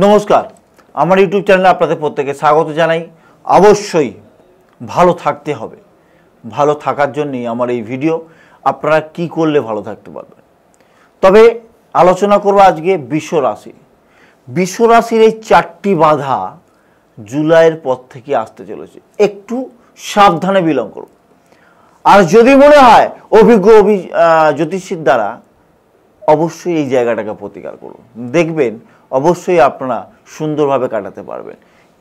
নমস্কার, আমার ইউটিউব চ্যানেলে আপনাদের প্রত্যেককে স্বাগত জানাই। অবশ্যই ভালো থাকতে হবে, ভালো থাকার জন্যই আমার এই ভিডিও। আপনারা কি করলে ভালো থাকতে পারবেন। তবে আলোচনা করব আজকে বিশ্বরাশি। বিশ্বরাশির এই 4টি বাধা জুলাইয়ের পর থেকে আসতে চলেছে, একটু সাবধানে বিলং করুন। আর যদি মনে হয় অভিজ্ঞ জ্যোতিষীর দ্বারা, অবশ্যই এই জায়গাটাকে প্রতিকার করুন, দেখবেন অবশ্যই আপনারা সুন্দরভাবে কাটাতে পারবেন।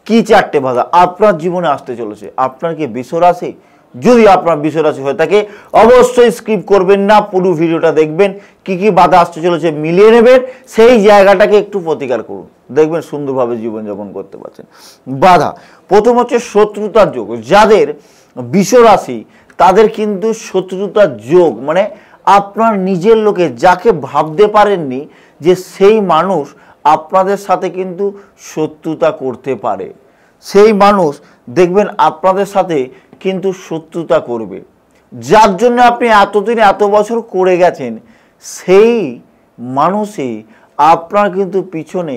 কি 4টে বাধা আপনার জীবনে আসতে চলেছে? আপনার কি বিশ্বরাশি? যদি আপনার বিশ্বরাশি হয়ে থাকে অবশ্যই স্কিপ করবেন না, পুরো ভিডিওটা দেখবেন। কি কি বাধা আসতে চলেছে মিলিয়ে নেবেন, সেই জায়গাটাকে একটু প্রতিকার করুন, দেখবেন সুন্দরভাবে জীবনযাপন করতে পারছেন। বাধা প্রথম হচ্ছে শত্রুতার যোগ। যাদের বিশ্বরাশি তাদের কিন্তু শত্রুতার যোগ, মানে আপনার নিজের লোকে যাকে ভাবতে পারেননি যে সেই মানুষ আপনাদের সাথে কিন্তু শত্রুতা করতে পারে, সেই মানুষ দেখবেন আপনাদের সাথে কিন্তু শত্রুতা করবে। যার জন্য আপনি এতদিন এত বছর করে গেছেন, সেই মানুষই আপনার কিন্তু পিছনে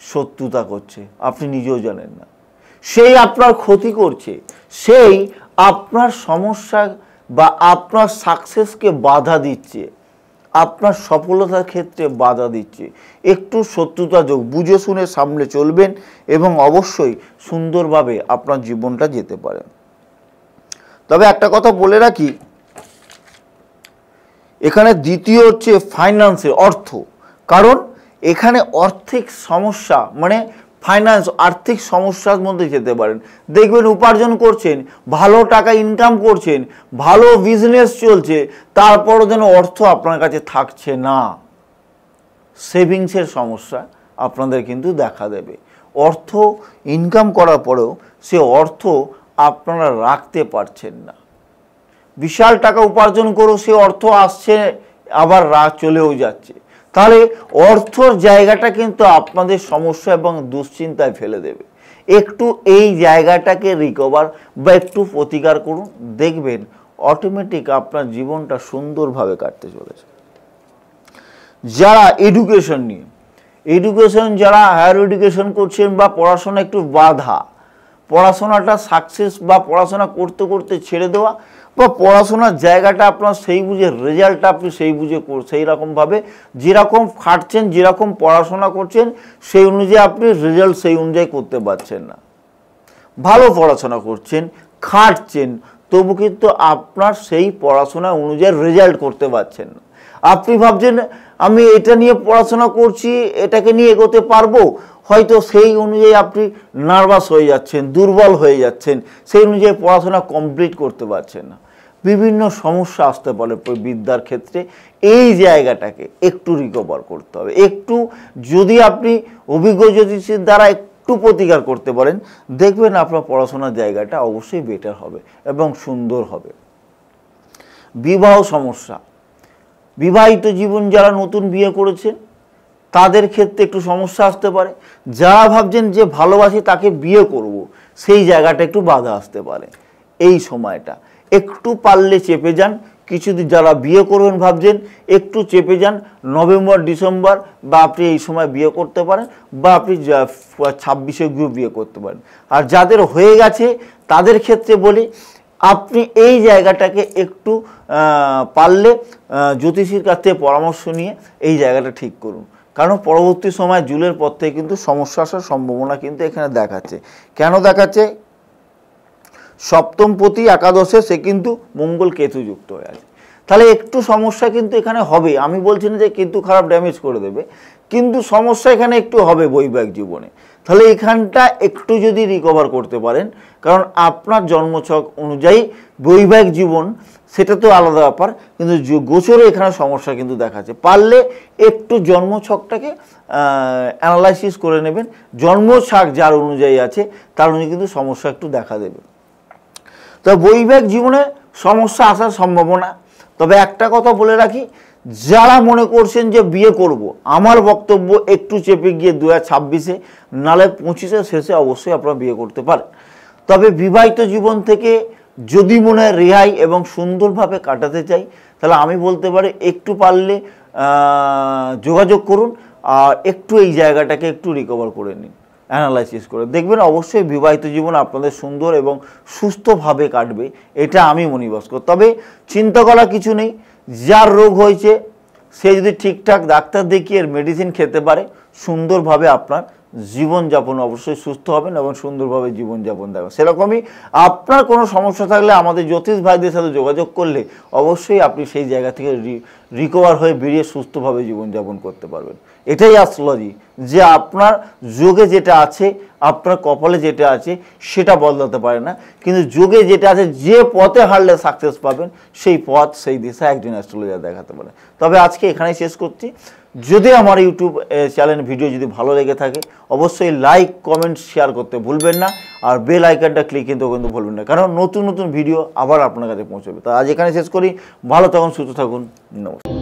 শত্রুতা করছে, আপনি নিজেও জানেন না। সেই আপনার ক্ষতি করছে, সেই আপনার সমস্যা বা আপনার সাকসেসকে বাধা দিচ্ছে, আপনার সফলতার ক্ষেত্রে বাধা দিচ্ছে। একটু শত্রুতা যোগ, বুঝে শুনে সামনে চলবেন এবং অবশ্যই সুন্দরভাবে আপনার জীবনটা যেতে পারে। তবে একটা কথা বলে রাখি, এখানে দ্বিতীয় হচ্ছে ফাইন্যান্সের অর্থ। কারণ এখানে আর্থিক সমস্যা, মানে ফাইন্যান্স আর্থিক সমস্যার মধ্যে যেতে পারেন। দেখবেন উপার্জন করছেন, ভালো টাকা ইনকাম করছেন, ভালো বিজনেস চলছে, তারপরও যেন অর্থ আপনার কাছে থাকছে না। সেভিংসের সমস্যা আপনাদের কিন্তু দেখা দেবে। অর্থ ইনকাম করার পরেও সে অর্থ আপনারা রাখতে পারছেন না। বিশাল টাকা উপার্জন করেও সে অর্থ আসছে, আবার চলেও যাচ্ছে। তাহলে অর্থর জায়গাটা কিন্তু আপনাদের সমস্যা এবং দুশ্চিন্তায় ফেলে দেবে। একটু এই জায়গাটাকে রিকভার বা একটু প্রতিকার করুন, দেখবেন অটোমেটিক আপনার জীবনটা সুন্দরভাবে কাটতে চলেছে। যারা এডুকেশন নিয়ে, যারা হায়ার এডুকেশন করছেন বা পড়াশোনা একটু বাধা, পড়াশোনাটা সাকসেস বা পড়াশোনা করতে করতে ছেড়ে দেওয়া, বা পড়াশোনার জায়গাটা আপনার সেই বুঝে রেজাল্টটা আপনি সেই বুঝে সেই রকমভাবে যেরকম খাটছেন, যেরকম পড়াশোনা করছেন সেই অনুযায়ী আপনি রেজাল্ট সেই অনুযায়ী করতে পারছেন না। ভালো পড়াশোনা করছেন, খাটছেন, তবু কিন্তু আপনার সেই পড়াশোনা অনুযায়ী রেজাল্ট করতে পারছেন না। আপনি ভাবছেন আমি এটা নিয়ে পড়াশোনা করছি, এটাকে নিয়ে এগোতে পারবো, হয়তো সেই অনুযায়ী আপনি নার্ভাস হয়ে যাচ্ছেন, দুর্বল হয়ে যাচ্ছেন, সেই অনুযায়ী পড়াশোনা কমপ্লিট করতে পারছেন না। বিভিন্ন সমস্যা আসতে পারে বিদ্যার ক্ষেত্রে। এই জায়গাটাকে একটু রিকভার করতে হবে। একটু যদি আপনি অভিজ্ঞ জ্যোতিষীর দ্বারা একটু প্রতিকার করতে পারেন, দেখবেন আপনার পড়াশোনার জায়গাটা অবশ্যই বেটার হবে এবং সুন্দর হবে। বিবাহ সমস্যা, বিবাহিত জীবন যারা নতুন বিয়ে করেছেন তাদের ক্ষেত্রে একটু সমস্যা আসতে পারে। যারা ভাবছেন যে ভালোবাসি তাকে বিয়ে করব, সেই জায়গাটা একটু বাধা আসতে পারে। এই সময়টা একটু পারলে চেপে যান। কিছুদিন যারা বিয়ে করবেন ভাবছেন একটু চেপে যান, নভেম্বর ডিসেম্বর বা আপনি এই সময় বিয়ে করতে পারেন, বা আপনি 26-এ গিয়ে বিয়ে করতে পারেন। আর যাদের হয়ে গেছে তাদের ক্ষেত্রে বলি, আপনি এই জায়গাটাকে একটু পারলে জ্যোতিষীর কাছ থেকে পরামর্শ নিয়ে এই জায়গাটা ঠিক করুন। কারণ পরবর্তী সময় জুলের পর থেকে কিন্তু সমস্যা আসার সম্ভাবনা কিন্তু এখানে দেখাচ্ছে। কেন দেখাচ্ছে? সপ্তমপতি একাদশে সে কিন্তু মঙ্গল কেতু যুক্ত হয়ে আছে। তাহলে একটু সমস্যা কিন্তু এখানে হবে। আমি বলছি না যে কেতু খারাপ ড্যামেজ করে দেবে, কিন্তু সমস্যা এখানে একটু হবে বৈবাহিক জীবনে। তাহলে এখানটা একটু যদি রিকভার করতে পারেন, কারণ আপনার জন্মছক অনুযায়ী বৈবাহিক জীবন সেটা তো আলাদা ব্যাপার, কিন্তু গোচরে এখানে সমস্যা কিন্তু দেখাচ্ছে। পারলে একটু জন্মছকটাকে অ্যানালাইসিস করে নেবেন। জন্মছক যার অনুযায়ী আছে তার অনুযায়ী কিন্তু সমস্যা একটু দেখা দেবে। তো বৈবাহিক জীবনে সমস্যা আসার সম্ভাবনা। তবে একটা কথা বলে রাখি, যারা মনে করছেন যে বিয়ে করব, আমার বক্তব্য একটু চেপে গিয়ে 2026-এ নালে 25-এর শেষে অবশ্যই আপনারা বিয়ে করতে পারেন। তবে বিবাহিত জীবন থেকে যদি মনে হয় রেহাই এবং সুন্দরভাবে কাটাতে চাই, তাহলে আমি বলতে পারি একটু পারলে যোগাযোগ করুন। আর একটু এই জায়গাটাকে একটু রিকভার করে নিন, অ্যানালাইসিস করে দেখবেন অবশ্যই বিবাহিত জীবন আপনাদের সুন্দর এবং সুস্থভাবে কাটবে, এটা আমি মনিবাস করি। তবে চিন্তা করার কিছু নেই, যার রোগ হয়েছে সে যদি ঠিকঠাক ডাক্তার দেখিয়ে মেডিসিন খেতে পারে, সুন্দরভাবে আপনার জীবনযাপন অবশ্যই সুস্থ হবেন এবং সুন্দরভাবে জীবনযাপন দেবেন। সেরকমই আপনার কোনো সমস্যা থাকলে আমাদের জ্যোতিষ ভাইদের সাথে যোগাযোগ করলে অবশ্যই আপনি সেই জায়গা থেকে রিকভার হয়ে বেরিয়ে সুস্থভাবে জীবনযাপন করতে পারবেন। এটাই অ্যাস্ট্রোলজি, যে আপনার যোগে যেটা আছে, আপনার কপালে যেটা আছে সেটা বদলাতে পারে না, কিন্তু যোগে যেটা আছে, যে পথে হারলে সাকসেস পাবেন সেই পথ সেই দিশা একজন অ্যাস্ট্রোলজার দেখাতে পারে। তবে আজকে এখানেই শেষ করছি। যদি আমার ইউটিউব চ্যানেল ভিডিও যদি ভালো লেগে থাকে অবশ্যই লাইক কমেন্ট শেয়ার করতে ভুলবেন না, আর বেল আইকনটা ক্লিক কিন্তু ভুলবেন না, কারণ নতুন নতুন ভিডিও আবার আপনার কাছে পৌঁছবে। তো আজ এখানে শেষ করি, ভালো থাকুন, সুস্থ থাকুন, নমস্কার।